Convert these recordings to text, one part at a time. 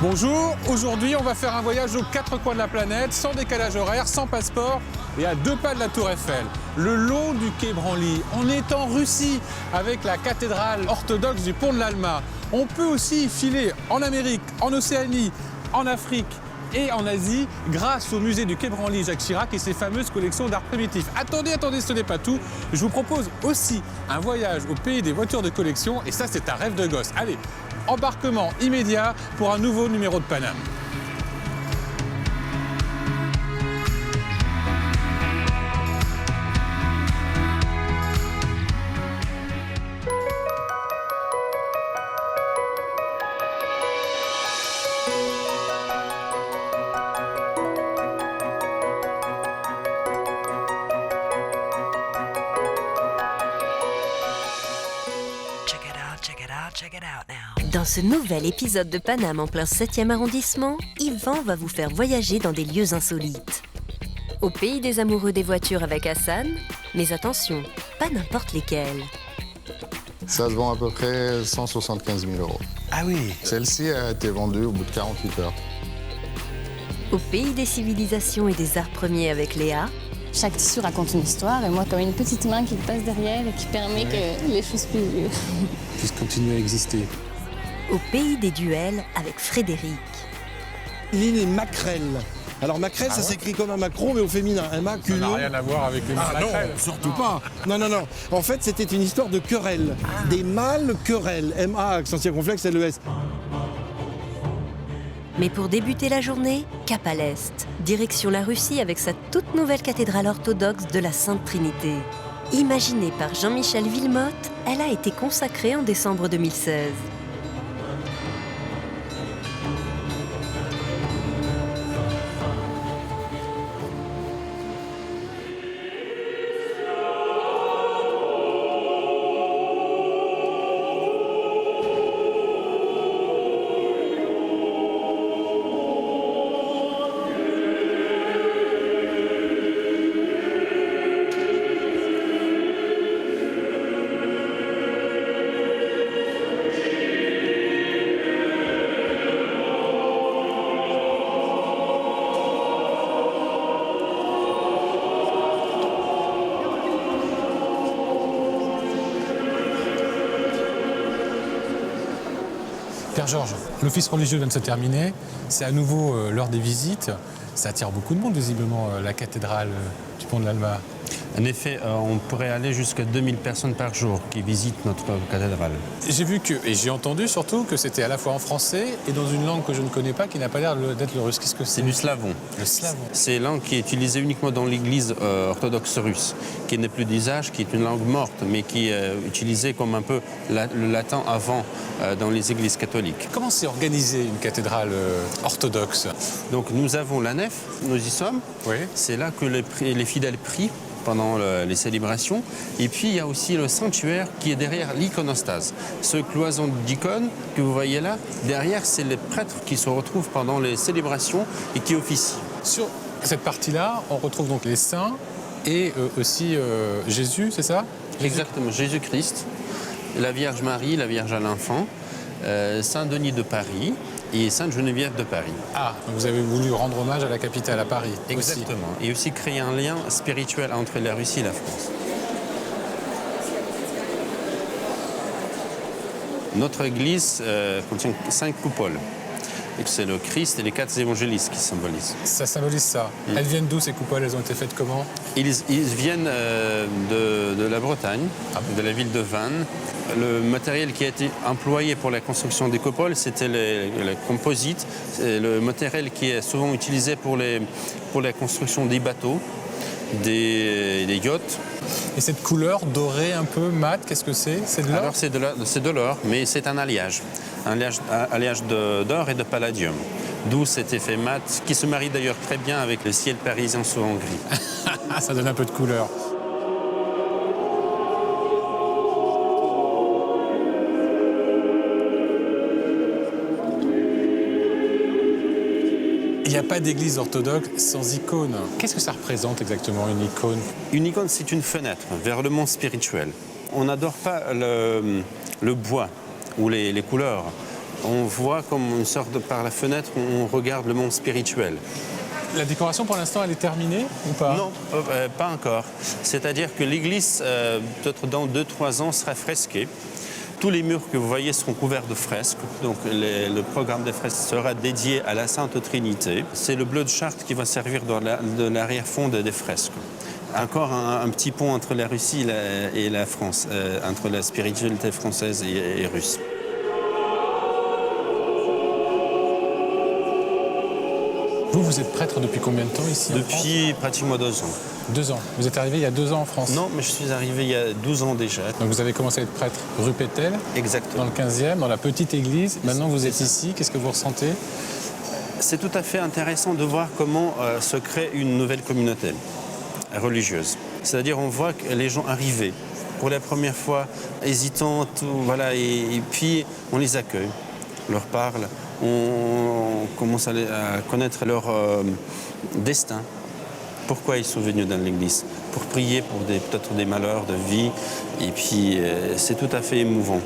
Bonjour, aujourd'hui on va faire un voyage aux quatre coins de la planète, sans décalage horaire, sans passeport et à 2 pas de la Tour Eiffel. Le long du quai Branly, on est en Russie avec la cathédrale orthodoxe du pont de l'Alma. On peut aussi filer en Amérique, en Océanie, en Afrique et en Asie grâce au musée du quai Branly Jacques Chirac et ses fameuses collections d'art primitif. Attendez, ce n'est pas tout. Je vous propose aussi un voyage au pays des voitures de collection et ça c'est un rêve de gosse. Allez, embarquement immédiat pour un nouveau numéro de Paname. Dans ce nouvel épisode de Paname en plein 7e arrondissement, Yvan va vous faire voyager dans des lieux insolites. Au pays des amoureux des voitures avec Hassan, mais attention, pas n'importe lesquels. Ça se vend à peu près 175 000 €. Ah oui. Celle-ci a été vendue au bout de 48 heures. Au pays des civilisations et des arts premiers avec Léa. Chaque tissu raconte une histoire et moi, comme une petite main qui passe derrière et qui permet que les choses Puisse continuer à exister. Au pays des duels avec Frédéric. L'île est Maquerelle. Alors Maquerelle, ça s'écrit comme un macron, mais au féminin. Un Ça maculon. n'a rien à voir avec les Non, surtout pas. Non. En fait, c'était une histoire de querelle. Des mâles querelles. M-A, accent circonflexe, L-E-S. Mais pour débuter la journée, cap à l'Est, direction la Russie avec sa toute nouvelle cathédrale orthodoxe de la Sainte Trinité. Imaginée par Jean-Michel Villemotte, elle a été consacrée en décembre 2016. Père Georges, l'office religieux vient de se terminer. C'est à nouveau l'heure des visites. Ça attire beaucoup de monde, visiblement, la cathédrale du pont de l'Alma. En effet, on pourrait aller jusqu'à 2000 personnes par jour qui visitent notre cathédrale. J'ai vu que, et j'ai entendu surtout, que c'était à la fois en français et dans une langue que je ne connais pas, qui n'a pas l'air d'être le russe. Qu'est-ce que c'est? C'est du slavon. Le slavon. C'est une langue qui est utilisée uniquement dans l'église orthodoxe russe, qui n'est plus d'usage, qui est une langue morte, mais qui est utilisée comme un peu le latin avant dans les églises catholiques. Comment c'est organisé une cathédrale orthodoxe? Donc nous avons la nef, nous y sommes. Oui. C'est là que les fidèles prient pendant les célébrations. Et puis il y a aussi le sanctuaire qui est derrière l'iconostase. Ce cloison d'icônes que vous voyez là, derrière, c'est les prêtres qui se retrouvent pendant les célébrations et qui officient. Sur cette partie-là, on retrouve donc les saints et aussi Jésus, c'est ça? Exactement, Jésus-Christ, la Vierge Marie, la Vierge à l'Enfant, Saint-Denis de Paris et Sainte-Geneviève de Paris. Ah, donc vous avez voulu rendre hommage à la capitale, à Paris. Exactement. Aussi. Et aussi créer un lien spirituel entre la Russie et la France. Notre église contient 5 coupoles. C'est le Christ et les 4 évangélistes qui symbolisent. Ça symbolise ça. Elles viennent d'où ces coupoles? Elles ont été faites comment? Ils viennent de la Bretagne, de la ville de Vannes. Le matériel qui a été employé pour la construction des coupoles, c'était le composite, le matériel qui est souvent utilisé pour la construction des bateaux, des yachts. Et cette couleur dorée un peu mat, qu'est-ce que c'est? C'est de l'or? Alors c'est de l'or, mais c'est un alliage d'or et de palladium. D'où cet effet mat, qui se marie d'ailleurs très bien avec le ciel parisien souvent gris. Ça donne un peu de couleur. Il n'y a pas d'église orthodoxe sans icône. Qu'est-ce que ça représente exactement, une icône? Une icône, c'est une fenêtre vers le monde spirituel. On n'adore pas le bois ou les couleurs. on voit comme une sorte de, par la fenêtre, on regarde le monde spirituel. La décoration, pour l'instant, elle est terminée ou pas? Non, pas encore. C'est-à-dire que l'église, peut-être dans 2-3 ans, sera fresquée. Tous les murs que vous voyez seront couverts de fresques. Donc le programme des fresques sera dédié à la Sainte Trinité. C'est le bleu de Chartres qui va servir de l'arrière-fond des fresques. Encore un petit pont entre la Russie et la France, entre la spiritualité française et russe. Vous êtes prêtre depuis combien de temps ici? Depuis pratiquement 2 ans. 2 ans. Vous êtes arrivé il y a 2 ans en France? Non, mais je suis arrivé il y a 12 ans déjà. Donc vous avez commencé à être prêtre rue Pétel, Exactement. dans le 15e, dans la petite église. Maintenant vous êtes ici, qu'est-ce que vous ressentez? C'est tout à fait intéressant de voir comment se crée une nouvelle communauté religieuse. C'est-à-dire on voit que les gens arriver pour la première fois, hésitants, voilà, et puis on les accueille, on leur parle, on commence à connaître leur destin. Pourquoi ils sont venus dans l'église? Pour prier pour peut-être des malheurs de vie. Et puis, c'est tout à fait émouvant.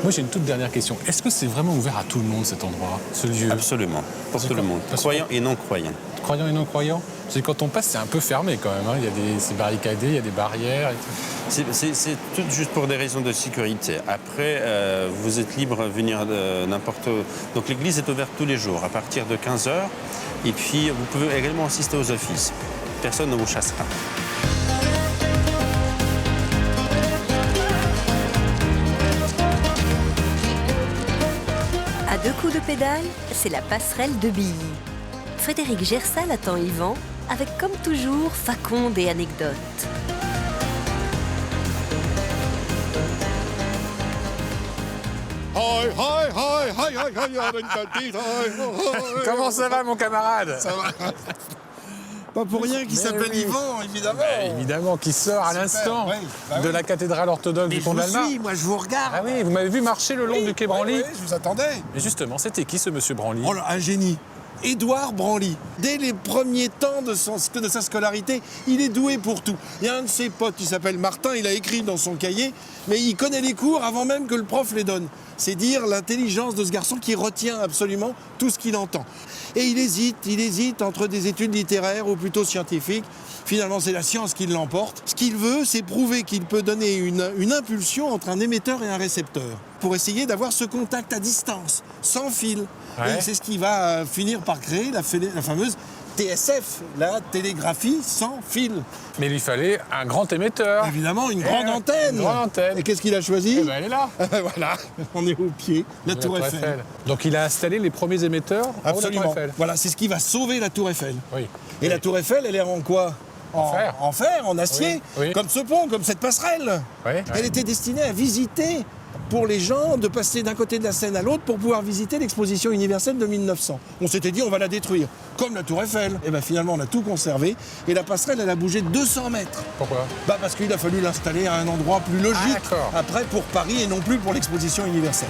Moi, j'ai une toute dernière question. Est-ce que c'est vraiment ouvert à tout le monde, cet endroit, ce lieu? Absolument, pour tout le monde, croyants et non-croyants. Croyants et non-croyants? Parce que quand on passe, c'est un peu fermé quand même. Hein. C'est barricadé, il y a des barrières et tout. C'est tout juste pour des raisons de sécurité. Après, vous êtes libre de venir de n'importe où. Donc l'église est ouverte tous les jours, à partir de 15h. Et puis, vous pouvez également assister aux offices. Personne ne vous chassera. À 2 coups de pédale, c'est la passerelle de Billy. Frédéric Gersal attend Yvan, avec comme toujours faconde et anecdotes. Comment ça va, mon camarade? Ça va. Pas pour rien qu'il s'appelle oui. Yvan, évidemment. Évidemment, qui sort à Super, l'instant oui, bah de oui. la cathédrale orthodoxe Mais du je Pont vous d'Alma. suis, moi je vous regarde. Ah oui, vous m'avez vu marcher le long du quai Branly. Oui, je vous attendais. Mais justement, c'était qui ce monsieur Branly? Oh là, un génie. Édouard Branly. Dès les premiers temps de sa scolarité, il est doué pour tout. Il y a un de ses potes qui s'appelle Martin, il a écrit dans son cahier, mais il connaît les cours avant même que le prof les donne. C'est dire l'intelligence de ce garçon qui retient absolument tout ce qu'il entend. Et il hésite entre des études littéraires ou plutôt scientifiques. Finalement, c'est la science qui l'emporte. Ce qu'il veut, c'est prouver qu'il peut donner une impulsion entre un émetteur et un récepteur pour essayer d'avoir ce contact à distance, sans fil. Ouais. Et c'est ce qui va finir par créer la fameuse TSF, la télégraphie sans fil. Mais il lui fallait un grand émetteur. Évidemment, une grande antenne. Une grande antenne. Et qu'est-ce qu'il a choisi? Eh ben, elle est là. Voilà, on est au pied, la Tour Eiffel. Donc il a installé les premiers émetteurs en haut de la Absolument. Tour Eiffel. Voilà, c'est ce qui va sauver la Tour Eiffel. Oui. Et la Tour Eiffel, elle est en quoi? En fer. En fer, en acier, Oui, oui. comme ce pont, comme cette passerelle. Oui. Elle était destinée à visiter, pour les gens, de passer d'un côté de la Seine à l'autre pour pouvoir visiter l'exposition universelle de 1900. On s'était dit, on va la détruire, comme la Tour Eiffel. Et bien finalement, on a tout conservé. Et la passerelle, elle a bougé de 200 mètres. Pourquoi? Parce qu'il a fallu l'installer à un endroit plus logique, Ah, d'accord. après pour Paris et non plus pour l'exposition universelle.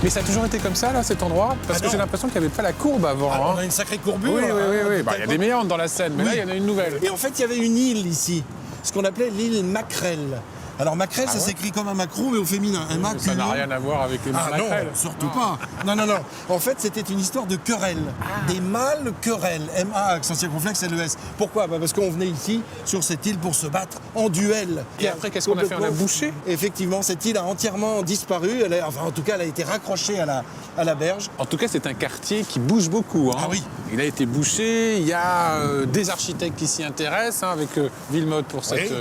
Mais ça a toujours été comme ça, là, cet endroit? Parce Ah que non. j'ai l'impression qu'il n'y avait pas la courbe avant. Ah, hein. on a une sacrée courbure. Oui, oui, hein, oui, oui. de Bah, il y a des telle- méandres dans la Seine, mais Oui. là, il y en a une nouvelle. Et en fait, il y avait une île ici, ce qu'on appelait l'île Maquerelle. Alors Maquerelle, ça ouais s'écrit comme un macro, mais au féminin. Un Ça maculon. n'a rien à voir avec les Ah non, maquerelles. surtout pas. Non, non, non. En fait, c'était une histoire de querelle. Des mâles querelles. M-A, accent circonflexe, L-E-S. Pourquoi? Parce qu'on venait ici, sur cette île, pour se battre en duel. Et après, qu'est-ce qu'on a fait? On a bouché? Effectivement, cette île a entièrement disparu. En tout cas, elle a été raccrochée à la berge. En tout cas, c'est un quartier qui bouge beaucoup. Hein. Ah oui. Il a été bouché, il y a des architectes qui s'y intéressent, hein, avec Villemotte pour cette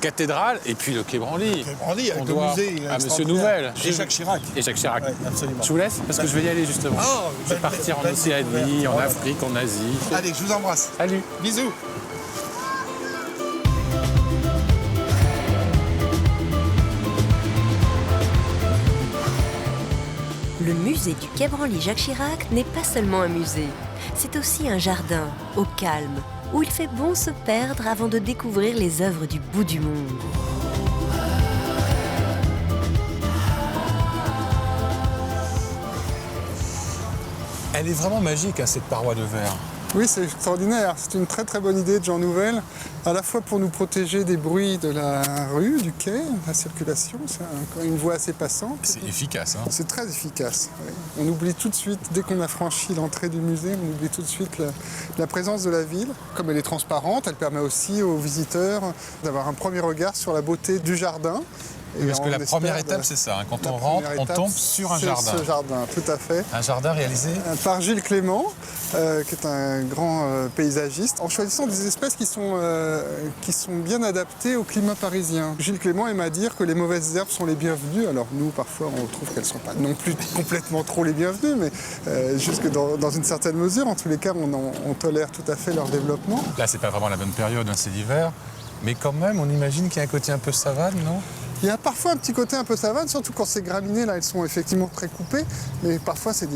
cathédrale, et puis le quai Branly. Branly, avec On le doit musée à Monsieur extraordinaire. Nouvelle. Et Jacques Chirac. Et Jacques Chirac. Ouais, absolument. Je vous laisse, parce que je vais y aller justement. Ah, je vais partir en Océanie, en découverte. Afrique, en Asie. Allez, je vous embrasse. Salut. Bisous. Le musée du quai Branly Jacques Chirac n'est pas seulement un musée, c'est aussi un jardin, au calme, où il fait bon se perdre avant de découvrir les œuvres du bout du monde. Elle est vraiment magique, hein, cette paroi de verre. Oui, c'est extraordinaire. C'est une très très bonne idée de Jean Nouvel, à la fois pour nous protéger des bruits de la rue, du quai, de la circulation. C'est une voie assez passante. C'est efficace. Hein. C'est très efficace. Oui. On oublie tout de suite, dès qu'on a franchi l'entrée du musée, on oublie tout de suite la présence de la ville. Comme elle est transparente, elle permet aussi aux visiteurs d'avoir un premier regard sur la beauté du jardin. Oui, parce que la première étape, c'est ça. Hein. Quand on rentre, on tombe sur un jardin. Ce jardin, tout à fait. Un jardin réalisé par Gilles Clément, qui est un grand paysagiste, en choisissant des espèces qui sont bien adaptées au climat parisien. Gilles Clément aime à dire que les mauvaises herbes sont les bienvenues. Alors nous, parfois, on trouve qu'elles ne sont pas non plus complètement trop les bienvenues, mais jusque dans une certaine mesure. En tous les cas, on tolère tout à fait leur développement. Là, c'est pas vraiment la bonne période, hein, c'est l'hiver. Mais quand même, on imagine qu'il y a un côté un peu savane, non ? Il y a parfois un petit côté un peu savane, surtout quand c'est graminées, là elles sont effectivement très coupées, mais parfois ça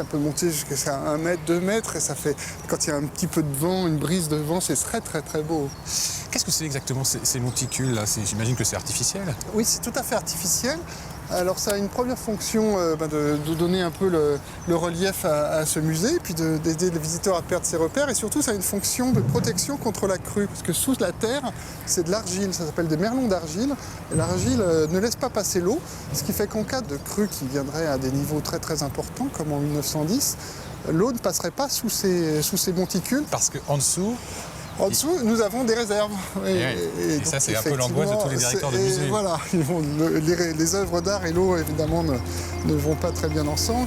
peut monter jusqu'à 1 mètre, 2 mètres, et ça fait, quand il y a un petit peu de vent, une brise de vent, c'est très très très beau. Qu'est-ce que c'est exactement ces monticules là ? J'imagine que c'est artificiel ? Oui, c'est tout à fait artificiel. Alors ça a une première fonction de donner un peu le relief à ce musée, et puis d'aider les visiteurs à perdre ses repères, et surtout ça a une fonction de protection contre la crue, parce que sous la terre, c'est de l'argile, ça s'appelle des merlons d'argile, et l'argile ne laisse pas passer l'eau, ce qui fait qu'en cas de crue qui viendrait à des niveaux très très importants, comme en 1910, l'eau ne passerait pas sous ces monticules. Parce qu'en dessous... En dessous, nous avons des réserves. Et ça, c'est un peu l'angoisse de tous les directeurs de musées. Voilà, les œuvres d'art et l'eau, évidemment, ne vont pas très bien ensemble.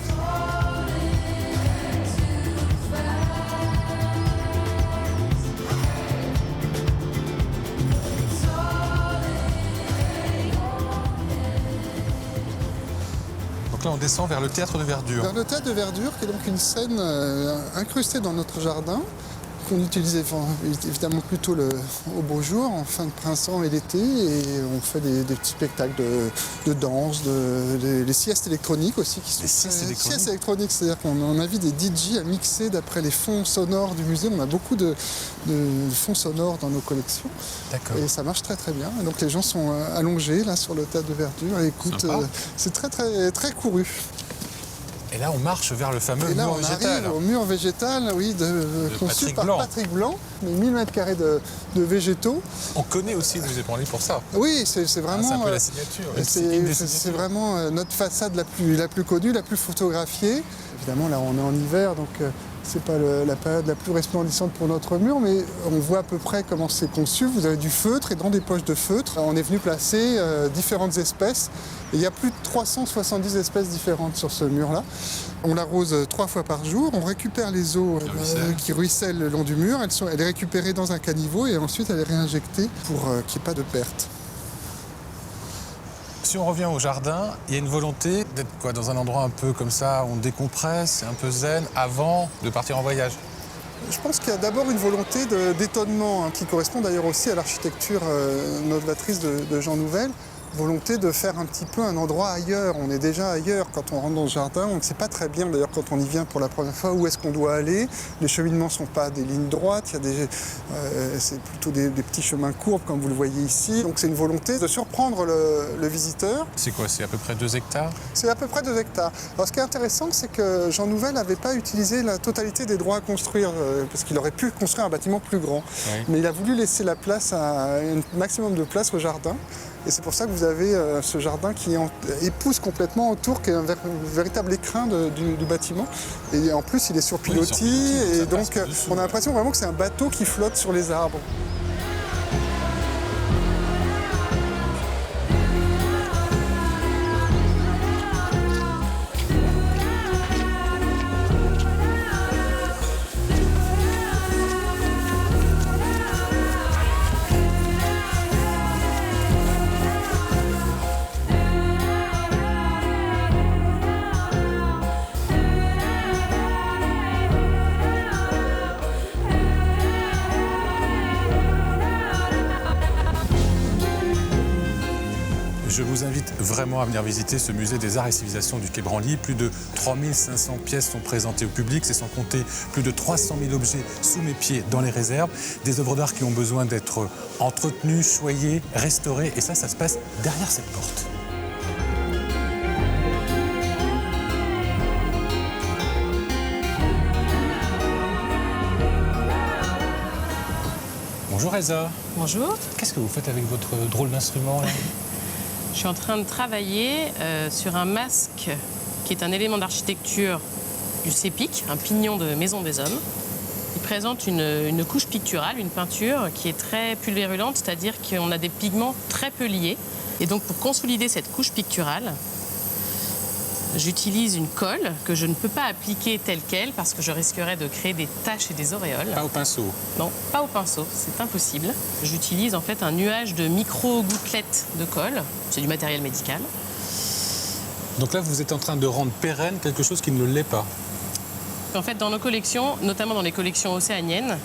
Donc là, on descend vers le théâtre de verdure. Vers le théâtre de verdure, qui est donc une scène incrustée dans notre jardin, qu'on utilise évidemment plutôt au beau jour, en fin de printemps et l'été, et on fait des petits spectacles de danse, des siestes électroniques aussi. Siestes électroniques, c'est-à-dire qu'on invite des DJ à mixer d'après les fonds sonores du musée. On a beaucoup de fonds sonores dans nos collections. D'accord. Et ça marche très très bien. Et donc les gens sont allongés là sur le théâtre de verdure et écoutent. C'est très très très couru. Et là, on marche vers le fameux mur végétal. Et là, on arrive au mur végétal, oui, conçu par Patrick Blanc, 1000 m² de végétaux. On connaît aussi le musée Branly pour ça. Oui, c'est vraiment... c'est un peu la signature. C'est vraiment notre façade la plus connue, la plus photographiée. Évidemment, là, on est en hiver, donc c'est pas la période la plus resplendissante pour notre mur, mais on voit à peu près comment c'est conçu. Vous avez du feutre, et dans des poches de feutre, on est venu placer différentes espèces. Et il y a plus de 370 espèces différentes sur ce mur-là. On l'arrose 3 fois par jour, on récupère les eaux qui ruissellent le long du mur, elle est récupérée dans un caniveau et ensuite elle est réinjectée pour qu'il n'y ait pas de perte. Si on revient au jardin, il y a une volonté d'être dans un endroit un peu comme ça, on décompresse, un peu zen, avant de partir en voyage. Je pense qu'il y a d'abord une volonté d'étonnement, qui correspond d'ailleurs aussi à l'architecture novatrice de Jean Nouvel. Volonté de faire un petit peu un endroit ailleurs. On est déjà ailleurs quand on rentre dans le jardin. On ne sait pas très bien, d'ailleurs, quand on y vient pour la première fois, où est-ce qu'on doit aller. Les cheminements ne sont pas des lignes droites. C'est plutôt des petits chemins courbes, comme vous le voyez ici. Donc c'est une volonté de surprendre le visiteur. C'est quoi? C'est à peu près 2 hectares? C'est à peu près 2 hectares. Alors ce qui est intéressant, c'est que Jean Nouvel n'avait pas utilisé la totalité des droits à construire, parce qu'il aurait pu construire un bâtiment plus grand. Oui. Mais il a voulu laisser la place un maximum de place au jardin. Et c'est pour ça que vous avez ce jardin qui épouse complètement autour, qui est un véritable écrin du bâtiment. Et en plus, il est sur pilotis, et donc on a l'impression vraiment que c'est un bateau qui flotte sur les arbres. Je vous invite vraiment à venir visiter ce musée des arts et civilisations du Quai Branly. Plus de 3500 pièces sont présentées au public, c'est sans compter plus de 300 000 objets sous mes pieds dans les réserves. Des œuvres d'art qui ont besoin d'être entretenues, choyées, restaurées. Et ça se passe derrière cette porte. Bonjour Elsa. Bonjour. Qu'est-ce que vous faites avec votre drôle d'instrument là? Je suis en train de travailler sur un masque qui est un élément d'architecture du CEPIC, un pignon de Maison des Hommes. Il présente une couche picturale, une peinture qui est très pulvérulente, c'est-à-dire qu'on a des pigments très peu liés. Et donc pour consolider cette couche picturale, j'utilise une colle que je ne peux pas appliquer telle qu'elle parce que je risquerais de créer des taches et des auréoles. Pas au pinceau? Non, pas au pinceau, c'est impossible. J'utilise en fait un nuage de micro-gouttelettes de colle, c'est du matériel médical. Donc là, vous êtes en train de rendre pérenne quelque chose qui ne l'est pas. En fait, dans nos collections, notamment dans les collections océaniennes,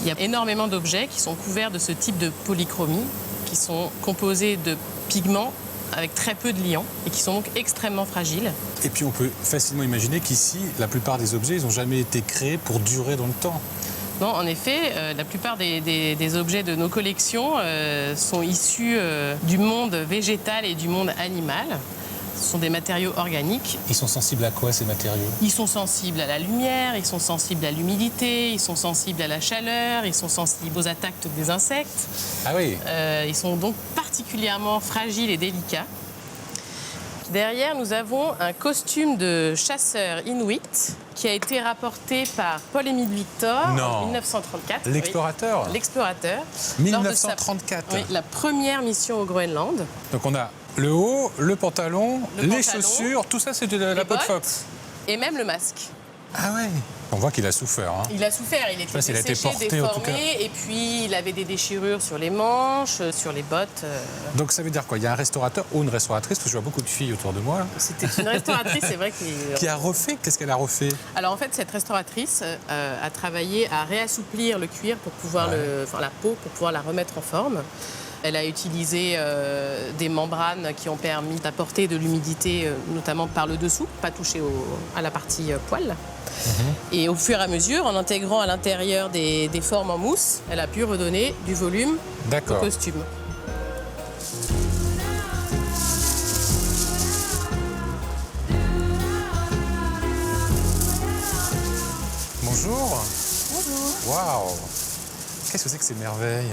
il y a énormément d'objets qui sont couverts de ce type de polychromie, qui sont composés de pigments avec très peu de liants et qui sont donc extrêmement fragiles. Et puis on peut facilement imaginer qu'ici, la plupart des objets, ils n'ont jamais été créés pour durer dans le temps. Non, en effet, la plupart des objets de nos collections sont issus du monde végétal et du monde animal. Ce sont des matériaux organiques. Ils sont sensibles à quoi, ces matériaux? Ils sont sensibles à la lumière, ils sont sensibles à l'humidité, ils sont sensibles à la chaleur, ils sont sensibles aux attaques des insectes. Ah oui. Ils sont donc particulièrement fragiles et délicats. Derrière, nous avons un costume de chasseur inuit qui a été rapporté par Paul-Émile Victor en 1934. L'explorateur? Oui. L'explorateur. 1934. Oui, la première mission au Groenland. Donc on a le haut, le pantalon, les chaussures, tout ça c'est de la peau de phoque. Et même le masque. Ah ouais. On voit qu'il a souffert. Hein. Il a souffert, il était s'il a été desséché, porté, en tout cas. déformé, et puis il avait des déchirures sur les manches, sur les bottes. Donc ça veut dire quoi? Il y a un restaurateur ou une restauratrice, parce que je vois beaucoup de filles autour de moi. C'était une restauratrice, c'est vrai. Qui a refait? Qu'est-ce qu'elle a refait? Alors en fait, cette restauratrice a travaillé à réassouplir le cuir pour pouvoir la peau, pour pouvoir la remettre en forme. Elle a utilisé des membranes qui ont permis d'apporter de l'humidité, notamment par le dessous, pas toucher à la partie poil. Et au fur et à mesure, en intégrant à l'intérieur des formes en mousse, elle a pu redonner du volume au costume. Bonjour. Bonjour. Waouh. Qu'est-ce que c'est que ces merveilles?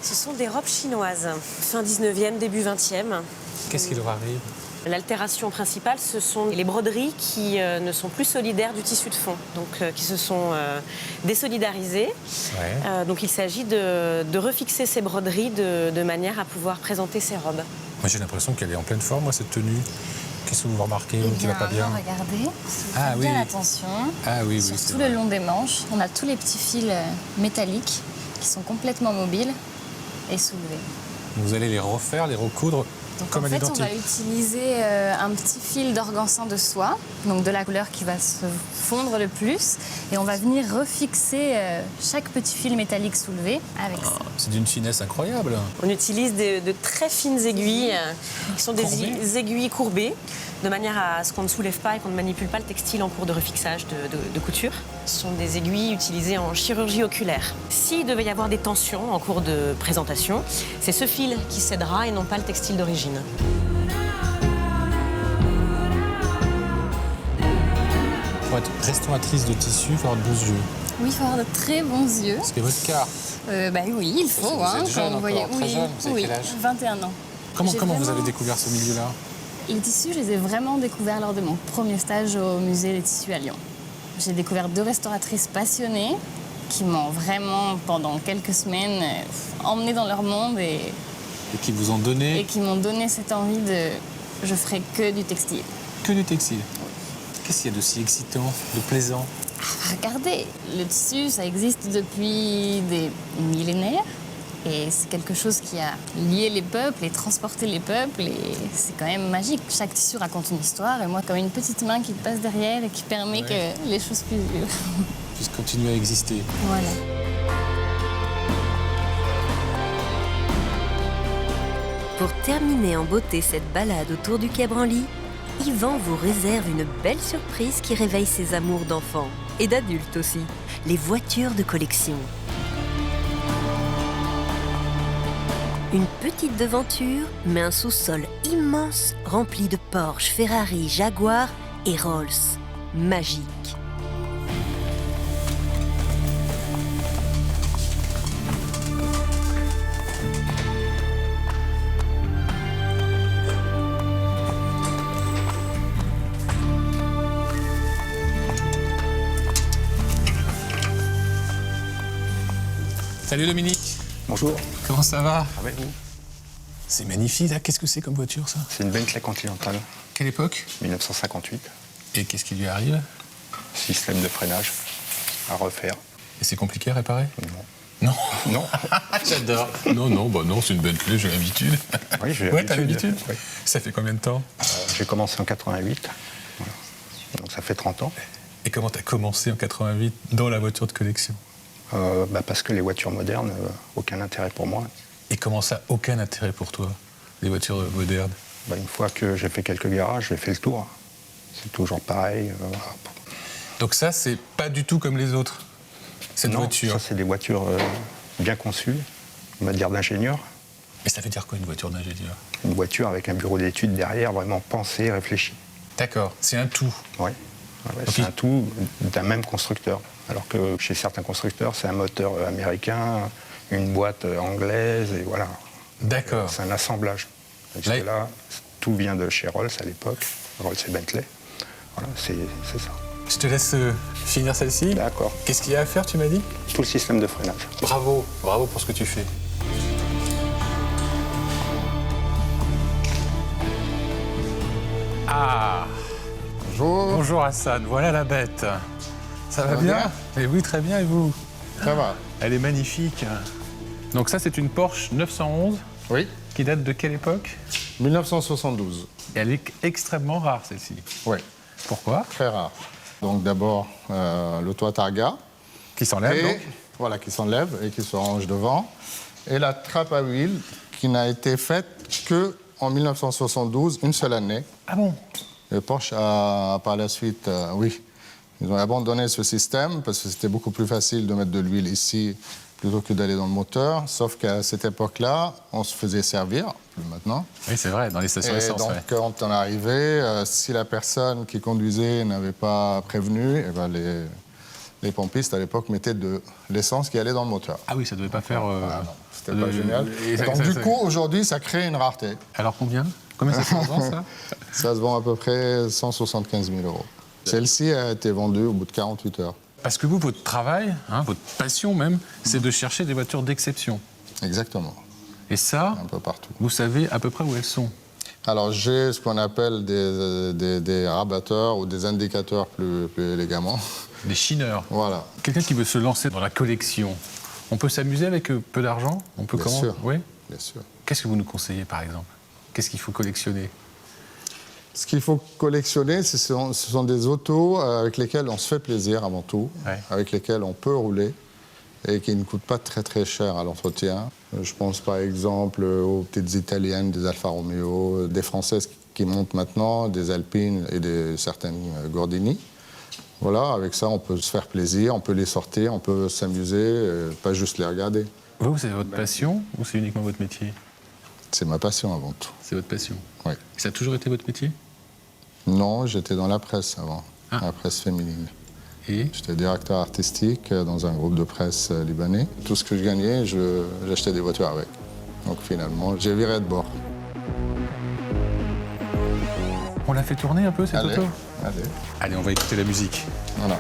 Ce sont des robes chinoises, fin 19e, début 20e. Qu'est-ce qui leur arrive? L'altération principale, ce sont les broderies qui ne sont plus solidaires du tissu de fond, donc qui se sont désolidarisées. Ouais. Donc il s'agit de refixer ces broderies de manière à pouvoir présenter ces robes. Moi j'ai l'impression qu'elle est en pleine forme, moi, cette tenue. Qu'est-ce que vous remarquez qui va pas bien? Regardez, Ah oui. bien attention. Ah oui, Sur c'est tout vrai. le long des manches, on a tous les petits fils métalliques qui sont complètement mobiles et soulevés. Vous allez les refaire, les recoudre Donc comme en à fait, on l'identique. va utiliser un petit fil d'organsan de soie, donc de la couleur qui va se fondre le plus, et on va venir refixer chaque petit fil métallique soulevé avec ça. C'est d'une finesse incroyable. On utilise de très fines aiguilles, qui sont Courbées. des aiguilles courbées, de manière à ce qu'on ne soulève pas et qu'on ne manipule pas le textile en cours de refixage de couture. Ce sont des aiguilles utilisées en chirurgie oculaire. S'il devait y avoir des tensions en cours de présentation, c'est ce fil qui cédera et non pas le textile d'origine. Pour être restauratrice de tissu, il faut avoir de beaux yeux. Oui, il faut avoir de très bons yeux. C'est votre cas. Oui, il faut. Vous êtes jeune quand vous encore, très oui, jeune. Vous avez oui, quel âge? 21 ans. Comment J'ai vous vraiment- avez découvert ce milieu-là? Les tissus, je les ai vraiment découverts lors de mon premier stage au musée des tissus à Lyon. J'ai découvert 2 restauratrices passionnées qui m'ont vraiment, pendant quelques semaines, emmenée dans leur monde et Et qui vous ont donné qui m'ont donné cette envie de... Je ferai que du textile. que du textile. Qu'est-ce qu'il y a de si excitant, de plaisant? Regardez, le tissu, ça existe depuis des millénaires. Et c'est quelque chose qui a lié les peuples et transporté les peuples. Et c'est quand même magique. Chaque tissu raconte une histoire. Et moi, comme une petite main qui passe derrière et qui permet que les choses puissent vivre. Puisse continuer à exister. Voilà. Pour terminer en beauté cette balade autour du Quai Branly, Yvan vous réserve une belle surprise qui réveille ses amours d'enfants et d'adultes aussi, les voitures de collection. Une petite devanture, mais un sous-sol immense rempli de Porsche, Ferrari, Jaguar et Rolls. Magique. Salut Dominique. Bonjour. Comment ça va? Avec vous? C'est magnifique, là. Qu'est-ce que c'est comme voiture, ça? C'est une Bentley Continental, Quelle époque? 1958. Et qu'est-ce qui lui arrive? Système de freinage à refaire. Et c'est compliqué à réparer? Non. Non? Non. J'adore. Non, c'est une Bentley, j'ai l'habitude. Oui, j'ai Ouais, t'as l'habitude? Oui. Ça fait combien de temps? J'ai commencé en 88. Voilà. Donc ça fait 30 ans. Et comment t'as commencé en 88 dans la voiture de collection? Parce que les voitures modernes, aucun intérêt pour moi. Et comment ça, aucun intérêt pour toi, les voitures modernes? Une fois que j'ai fait quelques garages, j'ai fait le tour. C'est toujours pareil. Voilà. Donc ça, c'est pas du tout comme les autres, cette Non, voiture? ça c'est des voitures bien conçues, on va dire d'ingénieur. Et ça veut dire quoi, une voiture d'ingénieur? Une voiture avec un bureau d'études derrière, vraiment pensée, réfléchie. D'accord, c'est un tout. Oui, c'est un tout d'un même constructeur. Alors que chez certains constructeurs, c'est un moteur américain, une boîte anglaise, et voilà. D'accord. C'est un assemblage. Là, tout vient de chez Rolls à l'époque, Rolls et Bentley. Voilà, c'est ça. Je te laisse finir celle-ci. D'accord. Qu'est-ce qu'il y a à faire, tu m'as dit? Tout le système de freinage. Bravo pour ce que tu fais. Ah! Bonjour. Bonjour Hassan, voilà la bête. Ça va va bien? bien Eh oui, très bien, et vous? Ça va? Elle est magnifique. Donc ça, c'est une Porsche 911 Oui. qui date de quelle époque? 1972. Et elle est extrêmement rare, celle-ci. Oui. Pourquoi? Très rare. Donc d'abord, le toit targa. Qui s'enlève, donc? Voilà, qui s'enlève et qui se range devant. Et la trappe à huile qui n'a été faite qu'en 1972, une seule année. Ah bon? Et Porsche a par la suite, oui, ils ont abandonné ce système parce que c'était beaucoup plus facile de mettre de l'huile ici plutôt que d'aller dans le moteur. Sauf qu'à cette époque-là, on se faisait servir, plus maintenant. Oui, c'est vrai, dans les stations Et essence. donc, quand on arrivait, si la personne qui conduisait n'avait pas prévenu, eh ben, les pompistes à l'époque mettaient de l'essence qui allait dans le moteur. Ah oui, ça devait pas faire... Ah non, c'était pas génial. Et Donc du coup, aujourd'hui, ça crée une rareté. Alors combien? Combien ça se vend, ça? Ça se vend à peu près 175 000 euros. Celle-ci a été vendue au bout de 48 heures. Parce que vous, votre travail, votre passion même, c'est de chercher des voitures d'exception. Exactement. Et ça, un peu partout. Vous savez à peu près où elles sont? Alors j'ai ce qu'on appelle des rabatteurs ou des indicateurs plus élégamment. Des chineurs. Voilà. Quelqu'un qui veut se lancer dans la collection, on peut s'amuser avec peu d'argent? On peut Bien sûr. Oui. Bien sûr. Qu'est-ce que vous nous conseillez, par exemple? Qu'est-ce qu'il faut collectionner? Ce qu'il faut collectionner, ce sont des autos avec lesquelles on se fait plaisir avant tout, avec lesquelles on peut rouler et qui ne coûtent pas très très cher à l'entretien. Je pense par exemple aux petites italiennes, des Alfa Romeo, des françaises qui montent maintenant, des Alpines et certaines Gordini. Voilà, avec ça on peut se faire plaisir, on peut les sortir, on peut s'amuser, pas juste les regarder. Vous, c'est votre passion ou c'est uniquement votre métier? C'est ma passion avant tout. C'est votre passion? Oui. Et ça a toujours été votre métier? Non, j'étais dans la presse avant, la presse féminine. Et j'étais directeur artistique dans un groupe de presse libanais. Tout ce que je gagnais, j'achetais des voitures avec. Donc finalement, j'ai viré de bord. On l'a fait tourner un peu, cette auto? Allez. Allez, on va écouter la musique. Voilà.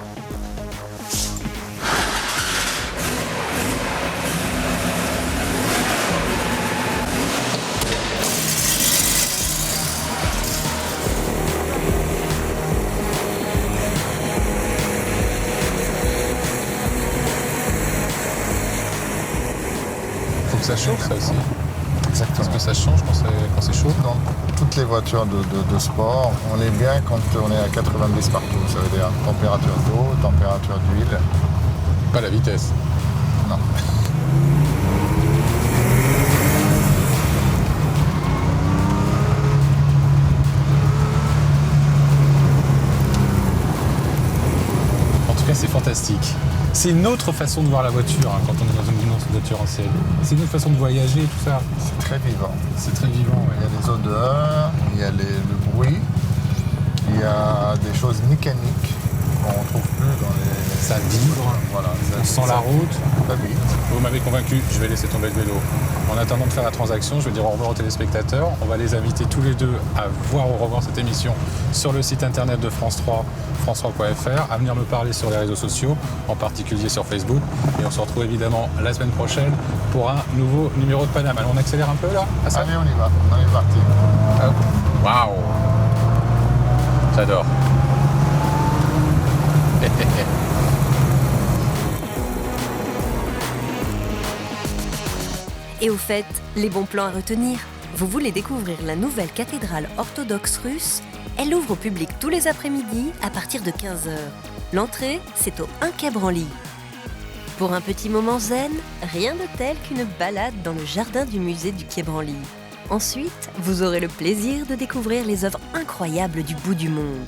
Ça chauffe, ça aussi. Exactement. Parce que ça change quand c'est chaud. Dans toutes les voitures de sport, on est bien quand on est à 90 partout. Ça veut dire température d'eau, température d'huile. Pas la vitesse. Non. En tout cas, c'est fantastique. C'est une autre façon de voir la voiture quand on est dans une voiture ancienne. C'est une autre façon de voyager et tout ça. C'est très vivant. C'est très vivant, ouais. Il y a les odeurs, il y a le bruit, il y a des choses mécaniques qu'on ne retrouve plus dans les... Ça vibre, Voilà, on sent la route. Très vite. Vous m'avez convaincu, je vais laisser tomber le vélo. En attendant de faire la transaction, je vais dire au revoir aux téléspectateurs. On va les inviter tous les deux à voir ou revoir cette émission sur le site internet de France 3, france3.fr, à venir me parler sur les réseaux sociaux, en particulier sur Facebook. Et on se retrouve évidemment la semaine prochaine pour un nouveau numéro de Paname. Alors on accélère un peu là, Hassan ? Allez, on y va. On est parti. Waouh! J'adore. Et au fait, les bons plans à retenir. Vous voulez découvrir la nouvelle cathédrale orthodoxe russe? Elle ouvre au public tous les après-midi à partir de 15h. L'entrée, c'est au 1 quai Branly. Pour un petit moment zen, rien de tel qu'une balade dans le jardin du musée du quai Branly. Ensuite, vous aurez le plaisir de découvrir les œuvres incroyables du bout du monde.